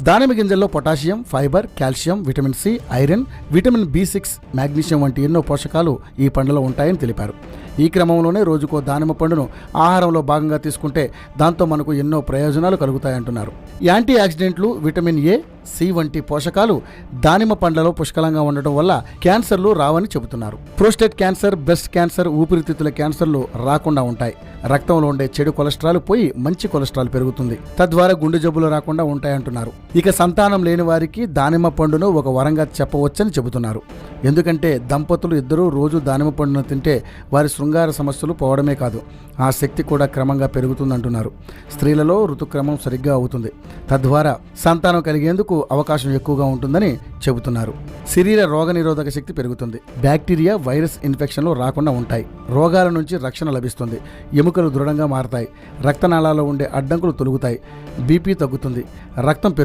దానిమ్మ గింజల్లో potassium, fibre, calcium, vitamin C, iron, vitamin B6, magnesium వంటి ఎన్నో పోషకాలు ఈ పండులో ఉంటాయని తెలిపారు. ఈ క్రమంలోనే రోజుకో దానిమ్మ పండును ఆహారంలో భాగంగా తీసుకుంటే దాంతో మనకు ఎన్నో ప్రయోజనాలు కలుగుతాయంటున్నారు. యాంటీ ఆక్సిడెంట్లు, విటమిన్ A, C వంటి పోషకాలు దానిమ్మ పండ్లలో పుష్కలంగా ఉండటం వల్ల క్యాన్సర్లు రావని చెబుతున్నారు. ప్రోస్టేట్ క్యాన్సర్, బ్రెస్ట్ క్యాన్సర్, ఊపిరితిత్తుల క్యాన్సర్లు రాకుండా ఉంటాయి. రక్తంలో ఉండే చెడు కొలెస్ట్రాల్ పోయి మంచి కొలెస్ట్రాల్ పెరుగుతుంది. తద్వారా గుండె జబ్బులు రాకుండా ఉంటాయంటున్నారు. ఇక సంతానం లేని వారికి దానిమ్మ పండును ఒక వరంగా చెప్పవచ్చని చెబుతున్నారు. ఎందుకంటే దంపతులు ఇద్దరూ రోజు దానిమ్మ పండును తింటే వారి శృంగార సమస్యలు పోవడమే కాదు, ఆ శక్తి కూడా క్రమంగా పెరుగుతుందంటున్నారు. స్త్రీలలో ఋతుక్రమం సరిగ్గా అవుతుంది. తద్వారా సంతానం కలిగేందుకు అవకాశం ఎక్కువగా ఉంటుందని చెబుతున్నారు. శరీర రోగనిరోధక శక్తి పెరుగుతుంది. బ్యాక్టీరియా, వైరస్ ఇన్ఫెక్షన్లు రాకుండా ఉంటాయి. రోగాల నుంచి రక్షణ లభిస్తుంది. ఎముకలు దృఢంగా మారతాయి. రక్తనాళాల్లో ఉండే అడ్డంకులు తొలగుతాయి. బీపీ తగ్గుతుంది. రక్తం